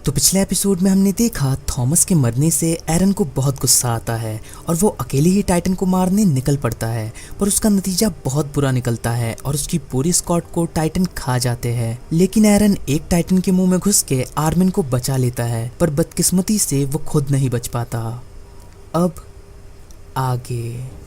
तो पिछले एपिसोड में हमने देखा थॉमस के मरने से एरन को बहुत गुस्सा आता है और वो अकेले ही टाइटन को मारने निकल पड़ता है, पर उसका नतीजा बहुत बुरा निकलता है और उसकी पूरी स्क्वाड को टाइटन खा जाते हैं। लेकिन एरन एक टाइटन के मुंह में घुस के आर्मिन को बचा लेता है, पर बदकिस्मती से वो खुद नहीं बच पाता। अब आगे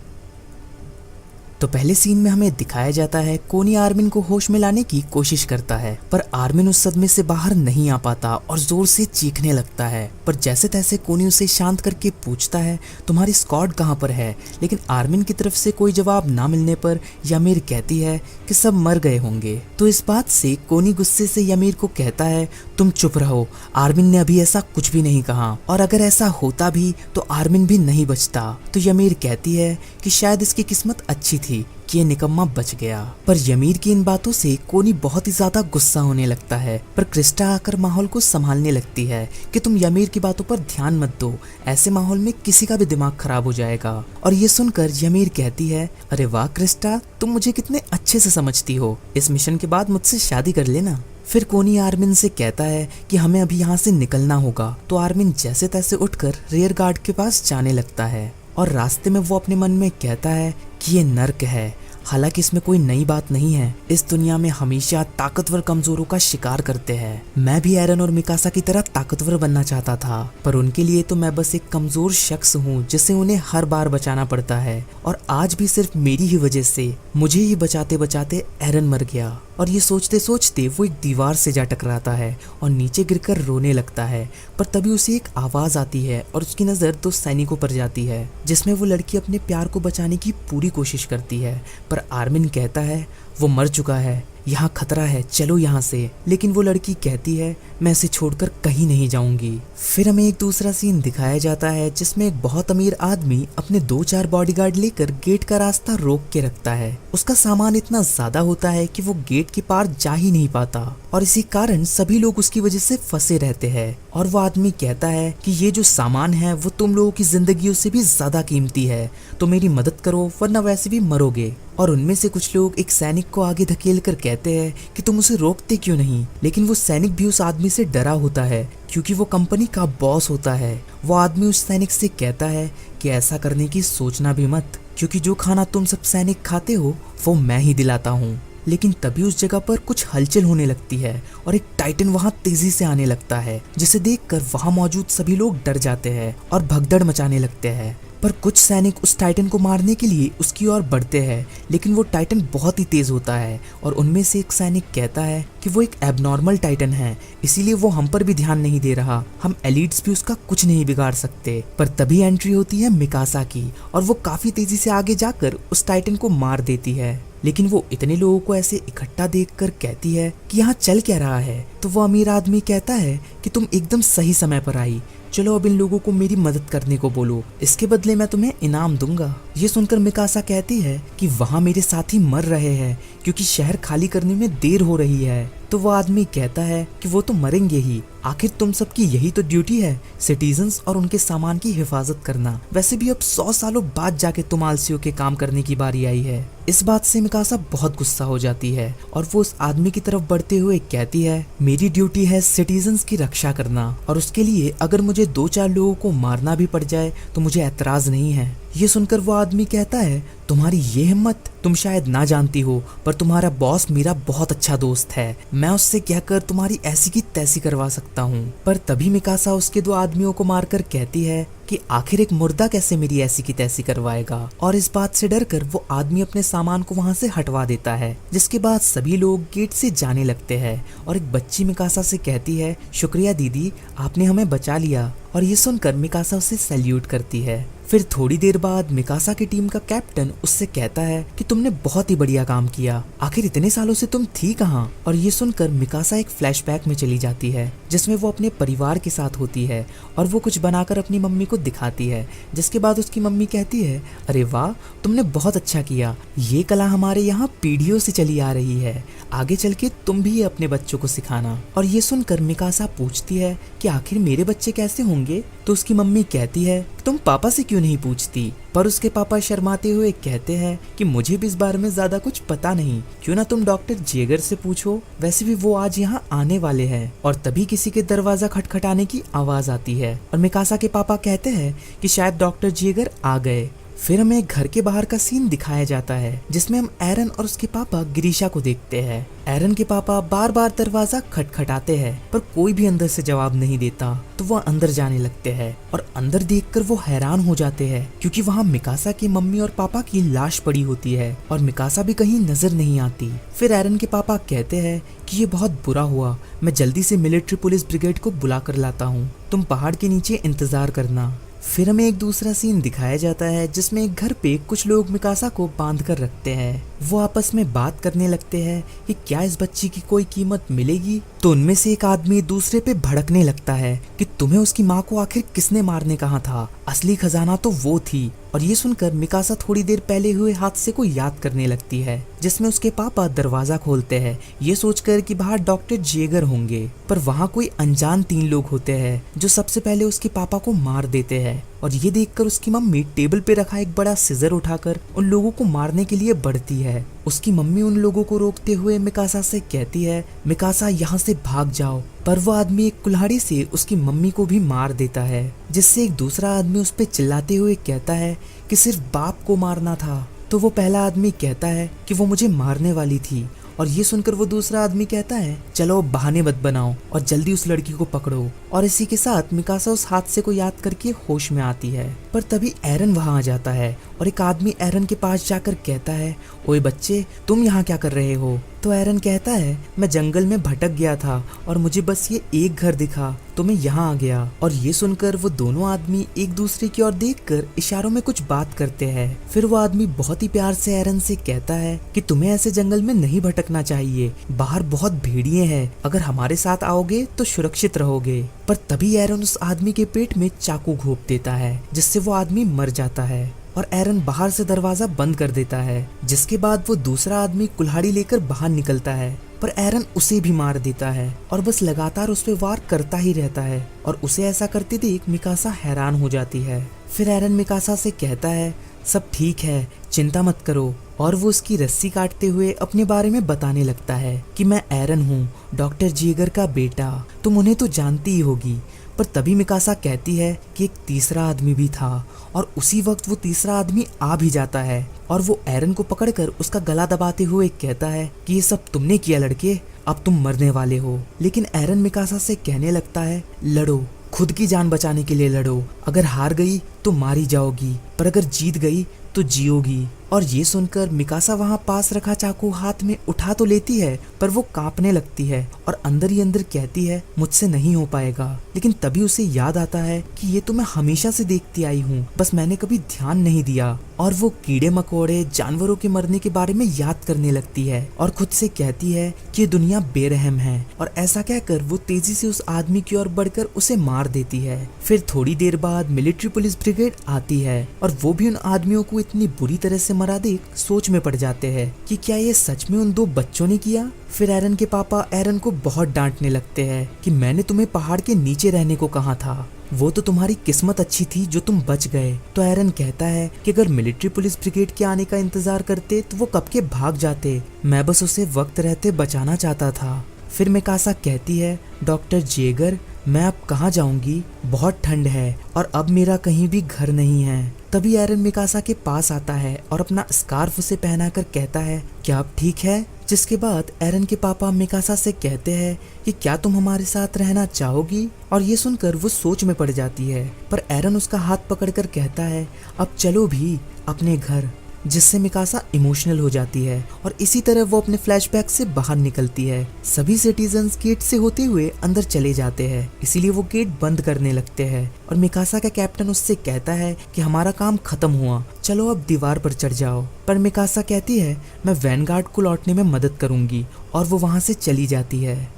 तो पहले सीन में हमें दिखाया जाता है कोनी आर्मिन को होश में लाने की कोशिश करता है, पर आर्मिन उस सदमे से बाहर नहीं आ पाता और जोर से चीखने लगता है। पर जैसे तैसे कोनी उसे शांत करके पूछता है तुम्हारी स्क्वाड कहाँ पर है, लेकिन आर्मिन की तरफ से कोई जवाब ना मिलने पर यमीर कहती है कि सब मर गए होंगे। तो इस बात से कोनी गुस्से से यमीर को कहता है तुम चुप रहो, आर्मिन ने अभी ऐसा कुछ भी नहीं कहा, और अगर ऐसा होता भी तो आर्मिन भी नहीं बचता। तो यमीर कहती है कि शायद इसकी किस्मत अच्छी थी कि ये निकम्मा बच गया। पर यमीर की इन बातों से कोनी बहुत ही ज्यादा गुस्सा होने लगता है, पर क्रिस्टा आकर माहौल को संभालने लगती है कि तुम यमीर की बातों पर ध्यान मत दो, ऐसे माहौल में किसी का भी दिमाग खराब हो जाएगा। और ये सुनकर यमीर कहती है अरे वाह क्रिस्टा, तुम मुझे कितने अच्छे से समझती हो, इस मिशन के बाद मुझसे शादी कर लेना। फिर कोनी आर्मिन से कहता है कि हमें अभी यहाँ से निकलना होगा। तो आर्मिन जैसे तैसे उठकर रियर गार्ड के पास जाने लगता है और रास्ते में वो अपने मन में कहता है कि ये नर्क है। हालांकि इसमें कोई नई बात नहीं है, इस दुनिया में हमेशा ताकतवर कमजोरों का शिकार करते हैं। मैं भी एरन और मिकासा की तरह ताकतवर बनना चाहता था, पर उनके लिए तो मैं बस एक कमजोर शख्स हूँ जिसे उन्हें हर बार बचाना पड़ता है। और आज भी सिर्फ मेरी ही वजह से मुझे ही बचाते बचाते एरन मर गया। और ये सोचते सोचते वो एक दीवार से जा टकराता है और नीचे गिरकर रोने लगता है। पर तभी उसे एक आवाज आती है और उसकी नजर दो सैनिकों पर जाती है, जिसमें वो लड़की अपने प्यार को बचाने की पूरी कोशिश करती है। पर आर्मिन कहता है वो मर चुका है, यहाँ खतरा है, चलो यहाँ से। लेकिन वो लड़की कहती है मैं इसे छोड़कर कहीं नहीं जाऊंगी। फिर हमें एक दूसरा सीन दिखाया जाता है जिसमें एक बहुत अमीर आदमी अपने 2-4 बॉडीगार्ड लेकर गेट का रास्ता रोक के रखता है। उसका सामान इतना ज्यादा होता है कि वो गेट के पार जा ही नहीं पाता और इसी कारण सभी लोग उसकी वजह से फंसे रहते हैं। और वो आदमी कहता है कि ये जो सामान है वो तुम लोगों की जिंदगियों से भी ज्यादा कीमती है, तो मेरी मदद करो वरना वैसे भी मरोगे। और उनमें से कुछ लोग एक सैनिक को आगे धकेल कर कहते हैं कि तुम उसे रोकते क्यों नहीं, लेकिन वो सैनिक भी उस आदमी से डरा होता है क्योंकि वो कंपनी का बॉस होता है। वो आदमी उस सैनिक से कहता है कि ऐसा करने की सोचना भी मत, क्योंकि जो खाना तुम सब सैनिक खाते हो वो मैं ही दिलाता हूँ। लेकिन तभी उस जगह पर कुछ हलचल होने लगती है और एक टाइटन वहां तेजी से आने लगता है, जिसे देखकर वहां मौजूद सभी लोग डर जाते हैं और भगदड़ मचाने लगते हैं। पर कुछ सैनिक उस टाइटन को मारने के लिए उसकी ओर बढ़ते हैं, लेकिन वो टाइटन बहुत ही तेज होता है और उनमें से एक सैनिक कहता है कि वो एक एबनॉर्मल टाइटन है, इसीलिए वो हम पर भी ध्यान नहीं दे रहा, हम एलिट्स भी उसका कुछ नहीं बिगाड़ सकते। पर तभी एंट्री होती है मिकासा की और वो काफी तेजी से आगे जाकर उस टाइटन को मार देती है। लेकिन वो इतने लोगों को ऐसे इकट्ठा देखकर कहती है कि यहाँ चल क्या रहा है। तो वो अमीर आदमी कहता है कि तुम एकदम सही समय पर आई, चलो अब इन लोगों को मेरी मदद करने को बोलो, इसके बदले मैं तुम्हें इनाम दूंगा। ये सुनकर मिकासा कहती है कि वहाँ मेरे साथी मर रहे हैं क्योंकि शहर खाली करने में देर हो रही है। तो वो आदमी कहता है कि वो तो मरेंगे ही, आखिर तुम सबकी यही तो ड्यूटी है, सिटीजन्स और उनके सामान की हिफाजत करना। वैसे भी अब 100 सालों बाद जाके तुम आलसियों के काम करने की बारी आई है। इस बात से मिकासा बहुत गुस्सा हो जाती है और वो उस आदमी की तरफ बढ़ते हुए कहती है मेरी ड्यूटी है सिटीजन्स की रक्षा करना, और उसके लिए अगर मुझे 2-4 लोगों को मारना भी पड़ जाए तो मुझे ऐतराज नहीं है। ये सुनकर वो आदमी कहता है तुम्हारी ये हिम्मत, तुम शायद ना जानती हो पर तुम्हारा बॉस मेरा बहुत अच्छा दोस्त है, मैं उससे कहकर तुम्हारी ऐसी की तैसी करवा सकता हूँ। पर तभी मिकासा उसके 2 आदमियों को मारकर कहती है कि आखिर एक मुर्दा कैसे मेरी ऐसी की तैसी करवाएगा। और इस बात से डरकर वो आदमी अपने सामान को वहाँ से हटवा देता है, जिसके बाद सभी लोग गेट से जाने लगते हैं और एक बच्ची मिकासा से कहती है शुक्रिया दीदी, आपने हमें बचा लिया। और ये सुनकर मिकासा उसे सैल्यूट करती है। फिर थोड़ी देर बाद मिकासा की टीम का कैप्टन उससे कहता है कि तुमने बहुत ही बढ़िया काम किया, आखिर इतने सालों से तुम थी कहाँ। और ये सुनकर मिकासा एक फ्लैशबैक में चली जाती है जिसमें वो अपने परिवार के साथ होती है और वो कुछ बनाकर अपनी मम्मी को दिखाती है, जिसके बाद उसकी मम्मी कहती है अरे वाह तुमने बहुत अच्छा किया, ये कला हमारे यहाँ पीढ़ियों से चली आ रही है, आगे चल के तुम भी अपने बच्चों को सिखाना। और ये सुनकर मिकासा पूछती है कि आखिर मेरे बच्चे कैसे होंगे। तो उसकी मम्मी कहती है तुम पापा से क्यों नहीं पूछती, पर उसके पापा शर्माते हुए कहते हैं कि मुझे भी इस बारे में ज्यादा कुछ पता नहीं, क्यों ना तुम डॉक्टर जेगर से पूछो, वैसे भी वो आज यहाँ आने वाले हैं। और तभी किसी के दरवाजा खटखटाने की आवाज आती है और मिकासा के पापा कहते हैं कि शायद डॉक्टर जेगर आ गए। फिर हमें एक घर के बाहर का सीन दिखाया जाता है जिसमें हम एरन और उसके पापा गिरीशा को देखते हैं। एरन के पापा बार बार दरवाजा खटखटाते हैं पर कोई भी अंदर से जवाब नहीं देता, तो वो अंदर जाने लगते हैं और अंदर देखकर वो हैरान हो जाते हैं क्योंकि वहाँ मिकासा की मम्मी और पापा की लाश पड़ी होती है और मिकासा भी कहीं नजर नहीं आती। फिर एरन के पापा कहते हैं कि ये बहुत बुरा हुआ, मैं जल्दी से मिलिट्री पुलिस ब्रिगेड को बुला कर लाता हूँ, तुम पहाड़ के नीचे इंतजार करना। फिर हमें एक दूसरा सीन दिखाया जाता है जिसमें एक घर पे कुछ लोग मिकासा को बांध कर रखते हैं। वो आपस में बात करने लगते हैं कि क्या इस बच्ची की कोई कीमत मिलेगी। तो उनमें से एक आदमी दूसरे पे भड़कने लगता है कि तुम्हें उसकी माँ को आखिर किसने मारने कहा था, असली खजाना तो वो थी। और ये सुनकर मिकासा थोड़ी देर पहले हुए हादसे को याद करने लगती है जिसमें उसके पापा दरवाजा खोलते हैं ये सोचकर कि बाहर डॉक्टर जेगर होंगे, पर वहाँ कोई अनजान 3 लोग होते हैं जो सबसे पहले उसके पापा को मार देते हैं। और ये देखकर उसकी मम्मी टेबल पे रखा एक बड़ा सिजर उठाकर उन लोगों को मारने के लिए बढ़ती है। उसकी मम्मी उन लोगों को रोकते हुए मिकासा से कहती है, मिकासा यहाँ से भाग जाओ, पर वो आदमी एक कुल्हाड़ी से उसकी मम्मी को भी मार देता है, जिससे एक दूसरा आदमी उस पे चिल्लाते हुए कहता है कि सिर्फ बाप को मारना था। तो वो पहला आदमी कहता है कि वो मुझे मारने वाली थी, और ये सुनकर वो दूसरा आदमी कहता है चलो बहाने मत बनाओ और जल्दी उस लड़की को पकड़ो। और इसी के साथ मिकासा उस हादसे को याद करके होश में आती है। पर तभी एरन वहां आ जाता है और एक आदमी एरन के पास जाकर कहता है, ओए बच्चे तुम यहाँ क्या कर रहे हो। तो एरन कहता है, मैं जंगल में भटक गया था और मुझे बस ये एक घर दिखा तो मैं यहाँ आ गया। और ये सुनकर वो दोनों आदमी एक दूसरे की ओर देखकर इशारों में कुछ बात करते हैं। फिर वो आदमी बहुत ही प्यार से एरन से कहता है कि तुम्हें ऐसे जंगल में नहीं भटकना चाहिए, बाहर बहुत भेड़िए हैं, अगर हमारे साथ आओगे तो सुरक्षित रहोगे। पर तभी एरन उस आदमी के पेट में चाकू घोंप देता है जिससे वो आदमी मर जाता है और एरन बाहर से दरवाजा बंद कर देता है। जिसके बाद वो दूसरा आदमी कुल्हाड़ी लेकर बाहर निकलता है, पर एरन उसे भी मार देता है और बस लगातार उस पे वार करता ही रहता है। और उसे ऐसा करते देख मिकासा हैरान हो जाती है। फिर एरन मिकासा से कहता है, सब ठीक है, चिंता मत करो। और वो उसकी रस्सी काटते हुए अपने बारे में बताने लगता है कि मैं एरन हूँ, डॉक्टर जेगर का बेटा, तुम उन्हें तो जानती ही होगी। पर तभी मिकासा कहती है कि एक तीसरा आदमी भी था, और उसी वक्त वो तीसरा आदमी आ भी जाता है और वो एरन को पकड़कर उसका गला दबाते हुए कहता है कि ये सब तुमने किया लड़के, अब तुम मरने वाले हो। लेकिन एरन मिकासा से कहने लगता है, लड़ो, खुद की जान बचाने के लिए लड़ो, अगर हार गई तो मारी जाओगी, पर अगर जीत गई तो जियोगी। और ये सुनकर मिकासा वहाँ पास रखा चाकू हाथ में उठा तो लेती है, पर वो कांपने लगती है और अंदर ही अंदर कहती है मुझसे नहीं हो पाएगा। लेकिन तभी उसे याद आता है कि ये तो मैं हमेशा से देखती आई हूँ, बस मैंने कभी ध्यान नहीं दिया। और वो कीड़े मकोड़े जानवरों के मरने के बारे में याद करने लगती है और खुद से कहती है कि ये दुनिया बेरहम है। और ऐसा कहकर वो तेजी से उस आदमी की ओर बढ़कर उसे मार देती है। फिर थोड़ी देर बाद मिलिट्री पुलिस ब्रिगेड आती है और वो भी उन आदमियों को इतनी बुरी तरह से मरा देख सोच में पड़ जाते हैं कि क्या ये सच में उन 2 बच्चों ने किया। फिर एरन के पापा एरन को बहुत डांटने लगते हैं कि मैंने तुम्हें पहाड़ के नीचे रहने को कहा था, वो तो तुम्हारी किस्मत अच्छी थी जो तुम बच गए। तो एरन कहता है कि अगर मिलिट्री पुलिस ब्रिगेड के आने का इंतजार करते तो वो कब के भाग जाते, मैं बस उसे वक्त रहते बचाना चाहता था। फिर मिकासा कहती है, डॉक्टर जेगर मैं अब कहाँ जाऊंगी, बहुत ठंड है और अब मेरा कहीं भी घर नहीं है। तभी एरन मिकासा के पास आता है और अपना स्कार्फ उसे पहनाकर कहता है, क्या अब ठीक है। जिसके बाद एरन के पापा मिकासा से कहते हैं कि क्या तुम हमारे साथ रहना चाहोगी। और ये सुनकर वो सोच में पड़ जाती है, पर एरन उसका हाथ पकड़कर कहता है, अब चलो भी अपने घर, जिससे मिकासा इमोशनल हो जाती है। और इसी तरह वो अपने फ्लैशबैक से बाहर निकलती है। सभी सिटीजन्स गेट से होते हुए अंदर चले जाते हैं, इसीलिए वो गेट बंद करने लगते हैं। और मिकासा का कैप्टन उससे कहता है कि हमारा काम खत्म हुआ, चलो अब दीवार पर चढ़ जाओ। पर मिकासा कहती है, मैं वैनगार्ड को लौटने में मदद करूंगी, और वो वहां से चली जाती है।